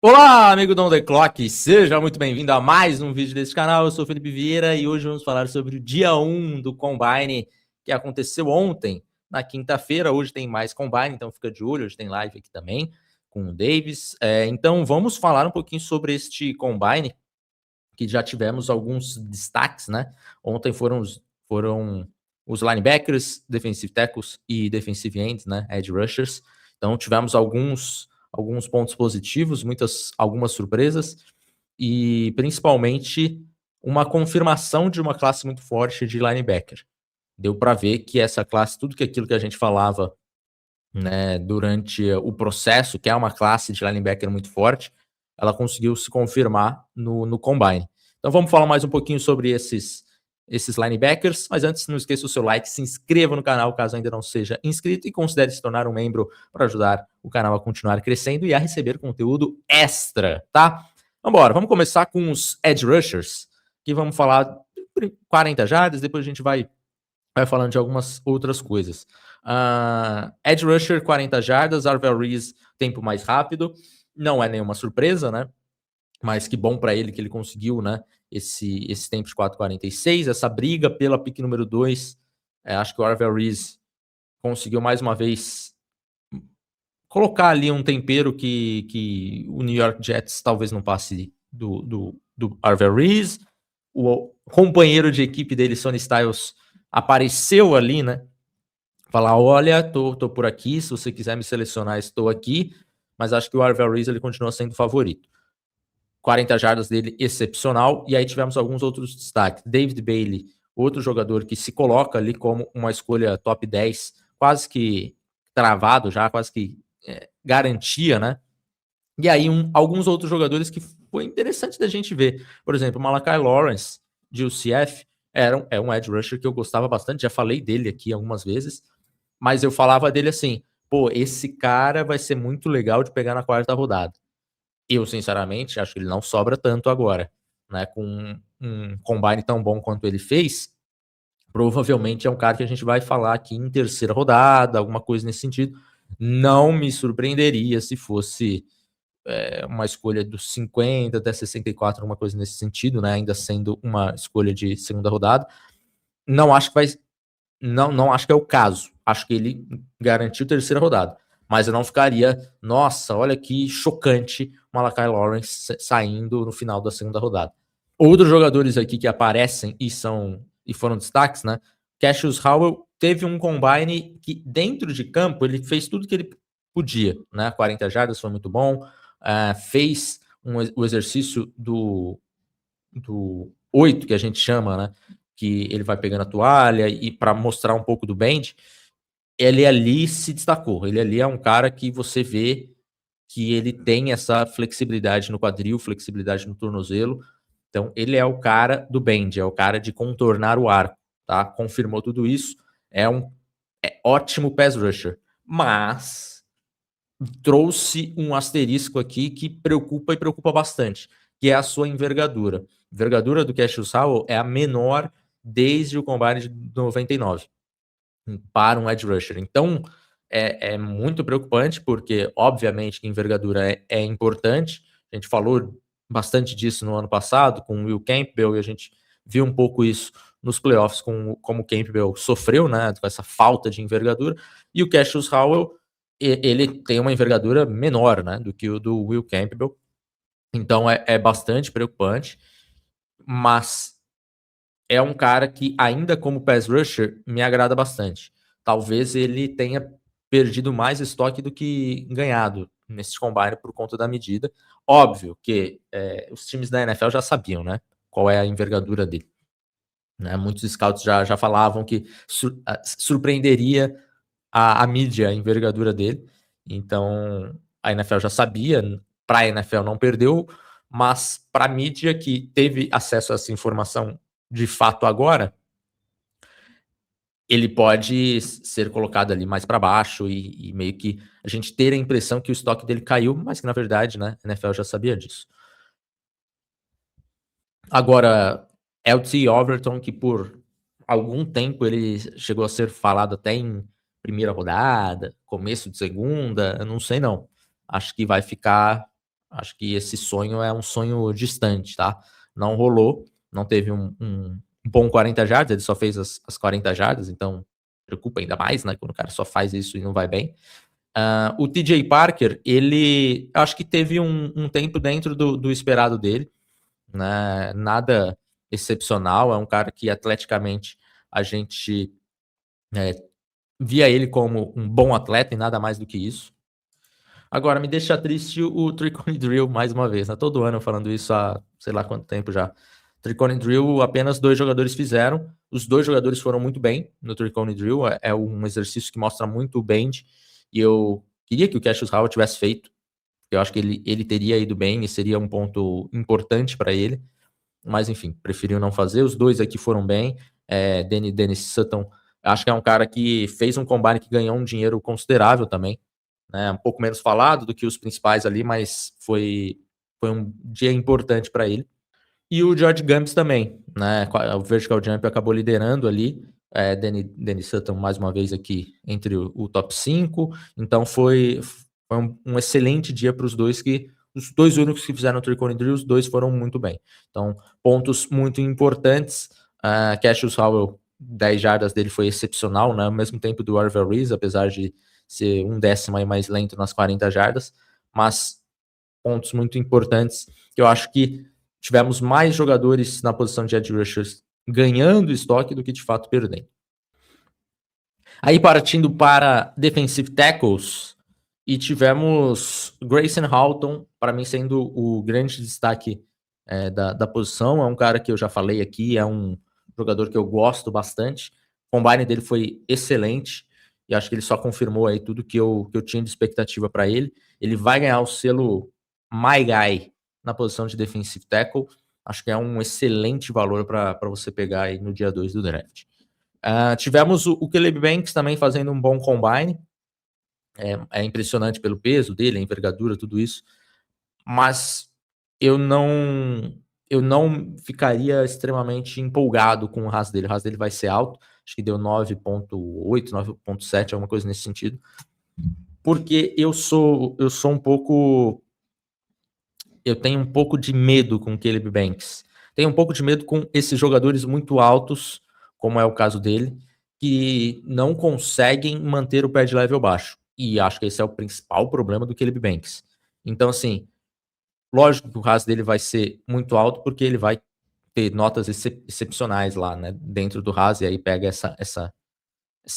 Olá, amigo Down the Clock, seja muito bem-vindo a mais um vídeo desse canal. Eu sou o Felipe Vieira e hoje vamos falar sobre o dia 1 do Combine, que aconteceu ontem, na quinta-feira. Hoje tem mais Combine, então fica de olho, hoje tem live aqui também com o Davis. Então vamos falar um pouquinho sobre este Combine, que já tivemos alguns destaques, né? Ontem foram os linebackers, defensive tackles e defensive ends, né? Edge rushers. Então tivemos alguns pontos positivos, algumas surpresas e principalmente uma confirmação de uma classe muito forte de linebacker. Deu para ver que essa classe, tudo aquilo que a gente falava, né, durante o processo, que é uma classe de linebacker muito forte, ela conseguiu se confirmar no Combine. Então vamos falar mais um pouquinho sobre esses linebackers, mas antes não esqueça o seu like, se inscreva no canal caso ainda não seja inscrito e considere se tornar um membro para ajudar o canal a continuar crescendo e a receber conteúdo extra, tá? Vamos começar com os edge rushers, que vamos falar 40 jardas, depois a gente vai falando de algumas outras coisas. Edge rusher, 40 jardas, Arvel Reese, tempo mais rápido, não é nenhuma surpresa, né? Mas que bom para ele que ele conseguiu, né? Esse tempo de 4,46, essa briga pela pick número 2. Acho que o Arvel Reese conseguiu mais uma vez colocar ali um tempero que o New York Jets talvez não passe do Arvel Reese. O companheiro de equipe dele, Sonny Styles, apareceu ali, né? Falar, olha, tô por aqui, se você quiser me selecionar, estou aqui, mas acho que o Arvel Reese ele continua sendo o favorito. 40 jardas dele, excepcional, e aí tivemos alguns outros destaques. David Bailey, outro jogador que se coloca ali como uma escolha top 10, quase que travado já, quase que garantia, né? E aí alguns outros jogadores que foi interessante da gente ver. Por exemplo, Malachi Lawrence, de UCF, é um edge rusher que eu gostava bastante, já falei dele aqui algumas vezes, mas eu falava dele assim, pô, esse cara vai ser muito legal de pegar na quarta rodada. Eu, sinceramente, acho que ele não sobra tanto agora, né? Com um combine tão bom quanto ele fez, provavelmente é um cara que a gente vai falar aqui em terceira rodada, alguma coisa nesse sentido. Não me surpreenderia se fosse uma escolha dos 50 até 64, alguma coisa nesse sentido, né? Ainda sendo uma escolha de segunda rodada. Não acho que vai. Não acho que é o caso. Acho que ele garantiu terceira rodada. Mas eu não ficaria, nossa, olha que chocante Malachi Lawrence saindo no final da segunda rodada. Outros jogadores aqui que aparecem e foram destaques, né? Cassius Howell teve um combine que dentro de campo ele fez tudo que ele podia, né? 40 jardas foi muito bom, fez o exercício do 8 que a gente chama, né? Que ele vai pegando a toalha e para mostrar um pouco do bend, ele ali se destacou. Ele ali é um cara que você vê que ele tem essa flexibilidade no quadril, flexibilidade no tornozelo. Então, ele é o cara do bend, é o cara de contornar o arco, tá? Confirmou tudo isso. É ótimo pass rusher, mas trouxe um asterisco aqui que preocupa e preocupa bastante, que é a sua envergadura. A envergadura do Cassius Howell é a menor desde o combine de 99 para um edge rusher. Então, é muito preocupante, porque, obviamente, que envergadura é importante. A gente falou bastante disso no ano passado com o Will Campbell, e a gente viu um pouco isso nos playoffs, como o Campbell sofreu, né, com essa falta de envergadura. E o Cassius Howell, ele tem uma envergadura menor, né, do que o do Will Campbell. Então, é bastante preocupante. Mas é um cara que, ainda como pass rusher, me agrada bastante. Talvez ele tenha perdido mais estoque do que ganhado nesse combine por conta da medida. Óbvio que os times da NFL já sabiam, né? Qual é a envergadura dele. Né? Muitos scouts já falavam que surpreenderia a mídia a envergadura dele. Então, a NFL já sabia, para a NFL não perdeu, mas para a mídia que teve acesso a essa informação de fato agora, ele pode ser colocado ali mais para baixo e meio que a gente ter a impressão que o estoque dele caiu, mas que na verdade, né, a NFL já sabia disso. Agora, LT Overton, que por algum tempo ele chegou a ser falado até em primeira rodada, começo de segunda, eu não sei não. Acho que vai ficar Acho que esse sonho é um sonho distante, tá? Não rolou, não teve um bom 40 jardas, ele só fez as 40 jardas, então preocupa ainda mais, né, quando o cara só faz isso e não vai bem. O TJ Parker, ele acho que teve um tempo dentro do esperado dele, né? Nada excepcional, é um cara que atleticamente a gente via ele como um bom atleta e nada mais do que isso. Agora, me deixa triste o Tricone Drill mais uma vez, né? Todo ano eu falando isso há sei lá quanto tempo já. Tricone Drill, apenas 2 jogadores fizeram. Os 2 jogadores foram muito bem no Tricone Drill. É um exercício que mostra muito o bend. E eu queria que o Cassius Howard tivesse feito. Eu acho que ele teria ido bem e seria um ponto importante para ele. Mas enfim, preferiu não fazer. Os 2 aqui foram bem. Dennis Sutton, acho que é um cara que fez um combine que ganhou um dinheiro considerável também, né? Um pouco menos falado do que os principais ali, mas foi um dia importante para ele. E o George Gambs também, né? O Vertical Jump acabou liderando ali. Dennis Sutton, mais uma vez aqui, entre o top 5. Então foi um excelente dia para os dois, que os 2 únicos que fizeram o Tricone Drill, os 2 foram muito bem. Então, pontos muito importantes. Cassius Howell, 10 jardas dele foi excepcional, né? Ao mesmo tempo do Arvel Reese, apesar de ser um décimo aí mais lento nas 40 jardas. Mas pontos muito importantes, que eu acho que tivemos mais jogadores na posição de edge rushers ganhando estoque do que de fato perdendo. Aí partindo para defensive tackles, e tivemos Grayson Halton, para mim sendo o grande destaque da posição. É um cara que eu já falei aqui, é um jogador que eu gosto bastante. O combine dele foi excelente, e acho que ele só confirmou aí tudo que eu tinha de expectativa para ele. Ele vai ganhar o selo My Guy na posição de defensive tackle. Acho que é um excelente valor para você pegar aí no dia 2 do draft. Tivemos o Caleb Banks também fazendo um bom combine. É impressionante pelo peso dele, a envergadura, tudo isso. Mas eu não ficaria extremamente empolgado com o RAS dele. O RAS dele vai ser alto. Acho que deu 9.8, 9.7, alguma coisa nesse sentido. Porque eu sou um pouco... Eu tenho um pouco de medo com o Caleb Banks. Tenho um pouco de medo com esses jogadores muito altos, como é o caso dele, que não conseguem manter o pad level baixo. E acho que esse é o principal problema do Caleb Banks. Então, assim, lógico que o RAS dele vai ser muito alto, porque ele vai ter notas excepcionais lá, né, dentro do RAS, e aí pega essa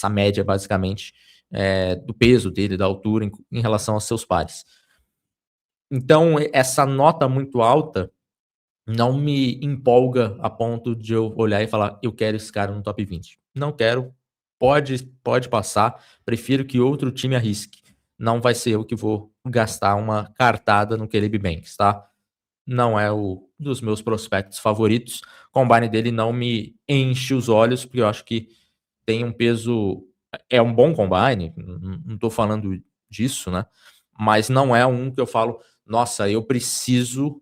média, basicamente, do peso dele, da altura, em relação aos seus pares. Então, essa nota muito alta não me empolga a ponto de eu olhar e falar, eu quero esse cara no top 20. Não quero, pode passar, prefiro que outro time arrisque. Não vai ser eu que vou gastar uma cartada no Caleb Banks, tá? Não é um dos meus prospectos favoritos. O combine dele não me enche os olhos, porque eu acho que tem um peso... É um bom combine, não tô falando disso, né? Mas não é um que eu falo, nossa, eu preciso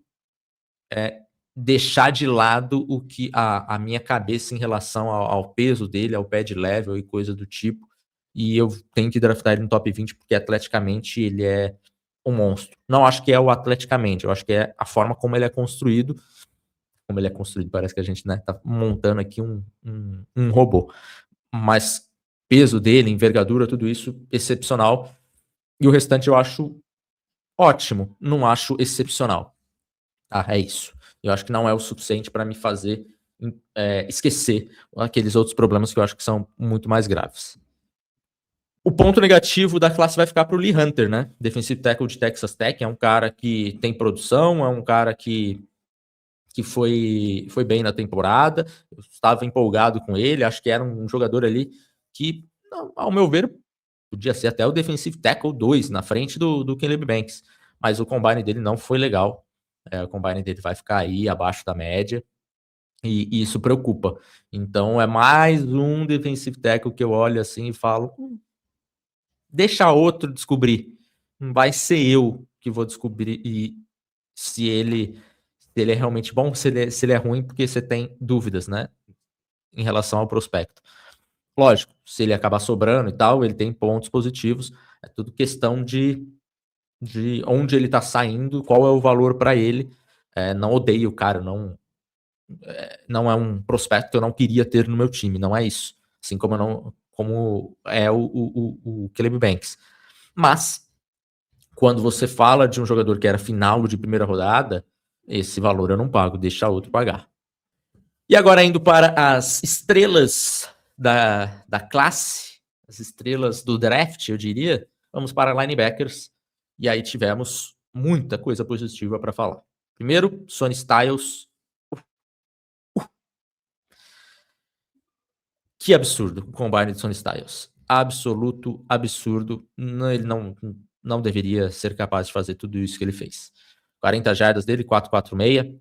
deixar de lado o que a minha cabeça em relação ao peso dele, ao pad level e coisa do tipo, e eu tenho que draftar ele no top 20 porque atleticamente ele é um monstro. Não acho que é o atleticamente, eu acho que é a forma como ele é construído. Como ele é construído, parece que a gente, né, tá montando aqui um robô. Mas peso dele, envergadura, tudo isso, excepcional. E o restante eu acho ótimo, não acho excepcional. É isso. Eu acho que não é o suficiente para me fazer esquecer aqueles outros problemas que eu acho que são muito mais graves. O ponto negativo da classe vai ficar para o Lee Hunter, né? Defensive tackle de Texas Tech. É um cara que tem produção, é um cara que foi bem na temporada. Eu estava empolgado com ele. Acho que era um jogador ali que, ao meu ver, podia ser até o Defensive Tackle 2 na frente do Caleb Banks. Mas o combine dele não foi legal. O combine dele vai ficar aí abaixo da média. E isso preocupa. Então é mais um defensive tackle que eu olho assim e falo, deixa outro descobrir. Não vai ser eu que vou descobrir se ele é realmente bom, se ele é ruim, porque você tem dúvidas, né? Em relação ao prospecto. Lógico, se ele acabar sobrando e tal, ele tem pontos positivos. É tudo questão de de onde ele tá saindo, qual é o valor para ele. Não odeio o cara, não é um prospecto que eu não queria ter no meu time, não é isso. Assim como é o Caleb Banks. Mas, quando você fala de um jogador que era final de primeira rodada, esse valor eu não pago, deixa outro pagar. E agora indo para as estrelas da classe, as estrelas do draft, eu diria, vamos para linebackers. E aí tivemos muita coisa positiva para falar. Primeiro, Sonny Styles. Que absurdo o combine de Sonny Styles. Absoluto absurdo. Ele não deveria ser capaz de fazer tudo isso que ele fez. 40 jardas dele, 4.46.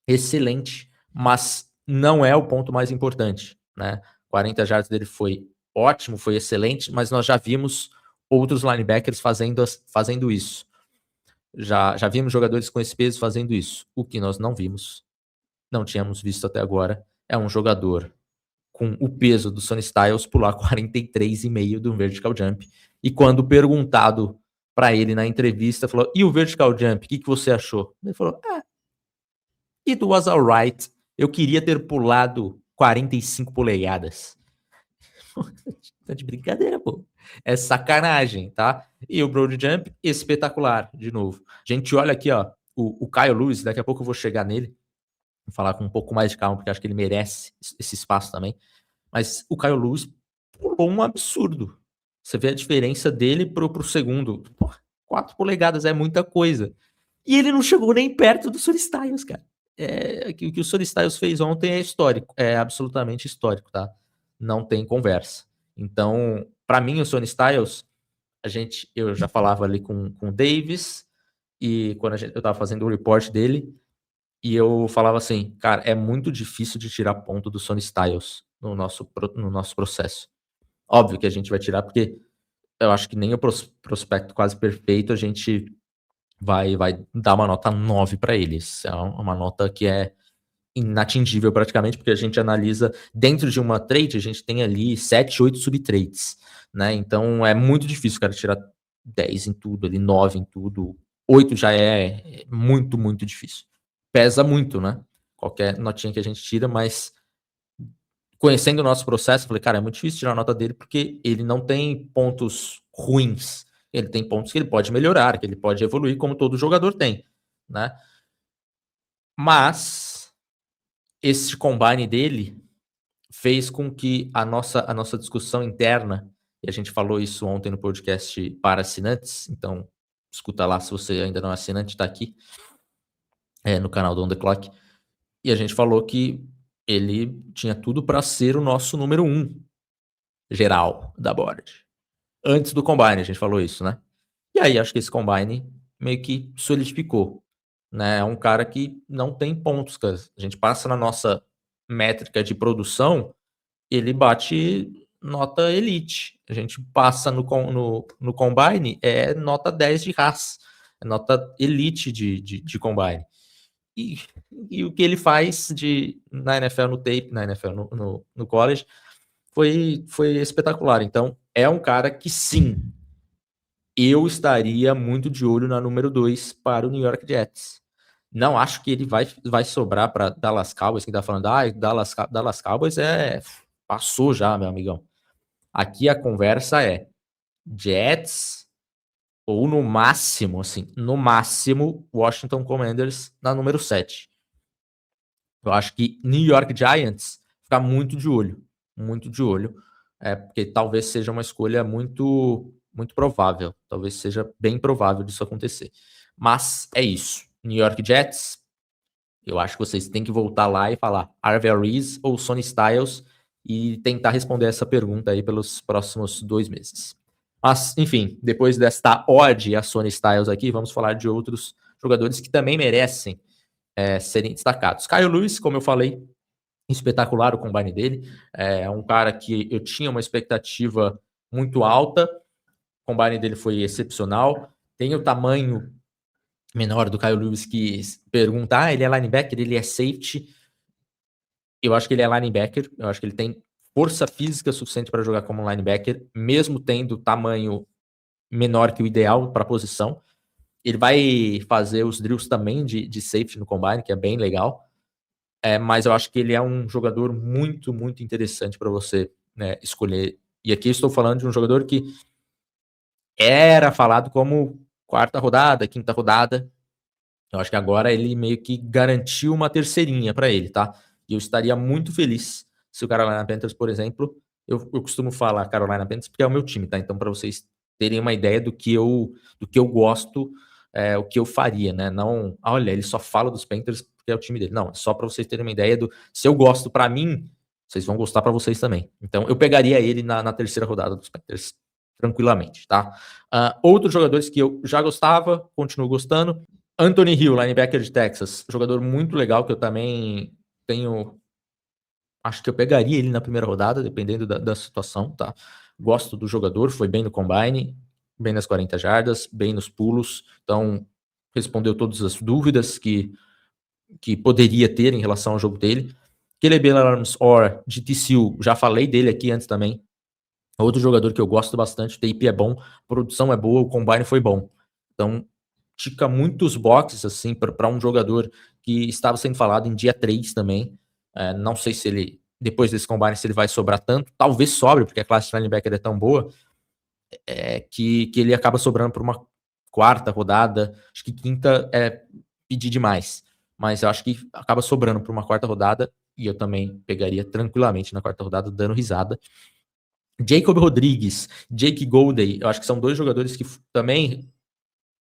Excelente, mas não é o ponto mais importante, né? 40 jardas dele foi ótimo, foi excelente, mas nós já vimos outros linebackers fazendo isso. Já vimos jogadores com esse peso fazendo isso. O que nós não vimos, não tínhamos visto até agora, é um jogador com o peso do Sonny Styles pular 43,5 do vertical jump. E quando perguntado para ele na entrevista, falou: e o vertical jump, o que você achou? Ele falou: it was alright. Eu queria ter pulado 45 polegadas. Tá de brincadeira, pô. É sacanagem, tá? E o Broad Jump, espetacular, de novo. A gente olha aqui, ó, o Kyle Lewis, daqui a pouco eu vou chegar nele, vou falar com um pouco mais de calma, porque acho que ele merece esse espaço também. Mas o Kyle Lewis pulou um absurdo. Você vê a diferença dele pro segundo. Porra, 4 polegadas é muita coisa. E ele não chegou nem perto do Sonny Styles, cara. O que o Sonny Styles fez ontem é histórico. É absolutamente histórico, tá? Não tem conversa. Então, para mim, o Sonny Styles, eu já falava ali com o Davis, e quando eu tava fazendo o report dele, e eu falava assim, cara, é muito difícil de tirar ponto do Sonny Styles no nosso processo. Óbvio que a gente vai tirar, porque eu acho que nem o prospecto quase perfeito a gente vai dar uma nota 9 para eles. É uma nota que é inatingível praticamente, porque a gente analisa dentro de uma trade, a gente tem ali 7, 8 subtrades, né? Então é muito difícil, cara, tirar 10 em tudo, ali 9 em tudo, 8 já é muito, muito difícil. Pesa muito, né? Qualquer notinha que a gente tira, mas conhecendo o nosso processo, eu falei, cara, é muito difícil tirar a nota dele porque ele não tem pontos ruins. Ele tem pontos que ele pode melhorar, que ele pode evoluir, como todo jogador tem, né? Mas esse combine dele fez com que a nossa discussão interna, e a gente falou isso ontem no podcast para assinantes, então escuta lá se você ainda não é assinante, tá aqui no canal do On The Clock, e a gente falou que ele tinha tudo para ser o nosso número 1 geral da board. Antes do combine a gente falou isso, né? E aí acho que esse combine meio que solidificou, né? É um cara que não tem pontos, cara. A gente passa na nossa métrica de produção, ele bate nota elite. A gente passa no combine, é nota 10 de raça, é nota elite de combine. E o que ele faz na NFL no tape, na NFL no college, foi espetacular. Então, é um cara que sim, eu estaria muito de olho na número 2 para o New York Jets. Não acho que ele vai sobrar para Dallas Cowboys, quem tá falando, Dallas Cowboys passou já, meu amigão. Aqui a conversa é Jets ou no máximo, Washington Commanders na número 7. Eu acho que New York Giants fica muito de olho, porque talvez seja uma escolha muito, muito provável, talvez seja bem provável disso acontecer. Mas é isso. New York Jets, eu acho que vocês têm que voltar lá e falar Arvell Reese ou Sonny Styles e tentar responder essa pergunta aí pelos próximos 2 meses. Mas, enfim, depois desta ode a Sonny Styles aqui, vamos falar de outros jogadores que também merecem serem destacados. Kyle Lewis, como eu falei, espetacular o combine dele. É um cara que eu tinha uma expectativa muito alta. O combine dele foi excepcional. Tem o tamanho menor do Kyle Lewis que pergunta, ele é linebacker, ele é safety. Eu acho que ele é linebacker. Eu acho que ele tem força física suficiente para jogar como linebacker, mesmo tendo tamanho menor que o ideal para a posição. Ele vai fazer os drills também de safety no Combine, que é bem legal. Mas eu acho que ele é um jogador muito, muito interessante para você, né, escolher. E aqui estou falando de um jogador que era falado como quarta rodada, quinta rodada. Eu acho que agora ele meio que garantiu uma terceirinha para ele, tá? E eu estaria muito feliz se o Carolina Panthers, por exemplo, eu costumo falar Carolina Panthers porque é o meu time, tá? Então, para vocês terem uma ideia do que eu gosto, o que eu faria, né? Não, olha, ele só fala dos Panthers porque é o time dele. Não, é só para vocês terem uma ideia do se eu gosto para mim, vocês vão gostar para vocês também. Então, eu pegaria ele na terceira rodada dos Panthers tranquilamente, tá? Outros jogadores que eu já gostava, continuo gostando. Anthony Hill, linebacker de Texas, jogador muito legal que eu também tenho. Acho que eu pegaria ele na primeira rodada, dependendo da situação, tá? Gosto do jogador, foi bem no combine, bem nas 40 jardas, bem nos pulos, então respondeu todas as dúvidas que poderia ter em relação ao jogo dele. Caleb Arms-Orr, de TCU, já falei dele aqui antes também. Outro jogador que eu gosto bastante, o tape é bom, a produção é boa, o combine foi bom. Então, tica muitos boxes, assim, para um jogador que estava sendo falado em dia 3 também. Não sei se ele, depois desse combine, se ele vai sobrar tanto. Talvez sobre, porque a classe de linebacker é tão boa, que ele acaba sobrando por uma quarta rodada. Acho que quinta é pedir demais. Mas eu acho que acaba sobrando por uma quarta rodada, e eu também pegaria tranquilamente na quarta rodada, dando risada. Jacob Rodrigues, Jake Golday, eu acho que são dois jogadores que também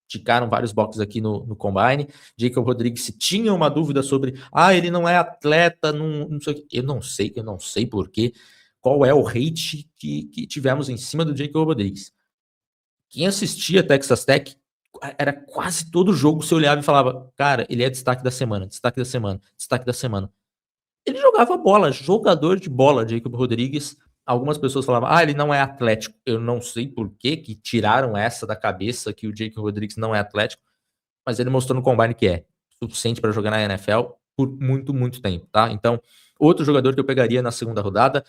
ticaram vários boxes aqui no Combine. Jacob Rodrigues, se tinha uma dúvida sobre, ele não é atleta, não sei o que. Eu não sei porquê, qual é o hate que tivemos em cima do Jacob Rodrigues. Quem assistia Texas Tech, era quase todo jogo, você olhava e falava, cara, ele é destaque da semana, destaque da semana, destaque da semana. Ele jogava bola, jogador de bola, Jacob Rodrigues. Algumas pessoas falavam, ele não é atlético. Eu não sei por que tiraram essa da cabeça, que o Jacob Rodrigues não é atlético, mas ele mostrou no Combine que é suficiente para jogar na NFL por muito, muito tempo, tá? Então, outro jogador que eu pegaria na segunda rodada,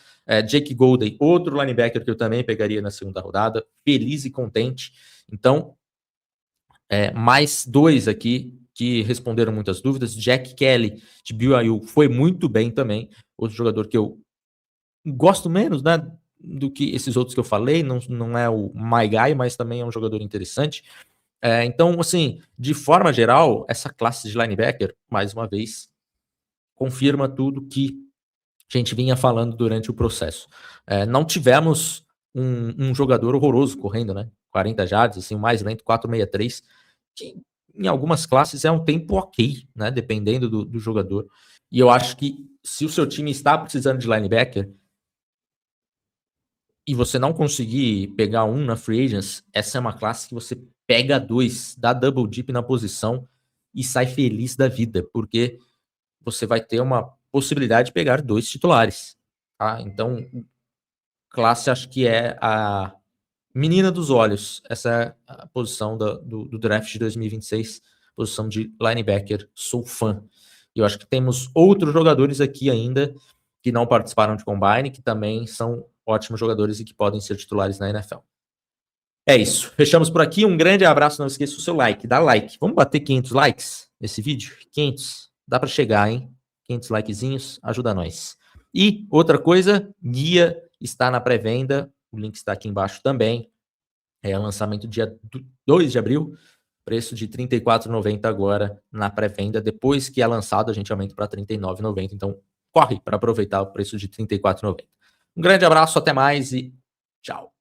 Jake Golden, outro linebacker que eu também pegaria na segunda rodada, feliz e contente. Então, mais dois aqui que responderam muitas dúvidas. Jack Kelly, de BYU, foi muito bem também. Outro jogador que eu gosto menos, né, do que esses outros que eu falei. Não é o my guy, mas também é um jogador interessante. Então, assim, de forma geral, essa classe de linebacker, mais uma vez, confirma tudo que a gente vinha falando durante o processo. Não tivemos um jogador horroroso correndo, né? 40 jardas, assim, o mais lento, 4,63, que em algumas classes é um tempo ok, né? Dependendo do jogador. E eu acho que se o seu time está precisando de linebacker e você não conseguir pegar um na free agents, essa é uma classe que você pega dois, dá double dip na posição e sai feliz da vida, porque você vai ter uma possibilidade de pegar dois titulares, tá? Então, classe acho que é a menina dos olhos. Essa é a posição do draft de 2026, posição de linebacker. Sou fã. E eu acho que temos outros jogadores aqui ainda que não participaram de Combine, que também são ótimos jogadores e que podem ser titulares na NFL. É isso. Fechamos por aqui. Um grande abraço. Não esqueça o seu like. Dá like. Vamos bater 500 likes nesse vídeo? 500. Dá para chegar, hein? 500 likezinhos. Ajuda nós. E outra coisa, guia está na pré-venda. O link está aqui embaixo também. Lançamento dia 2 de abril. Preço de R$ 34,90 agora na pré-venda. Depois que é lançado, a gente aumenta para R$ 39,90. Então, corre para aproveitar o preço de R$ 34,90. Um grande abraço, até mais e tchau.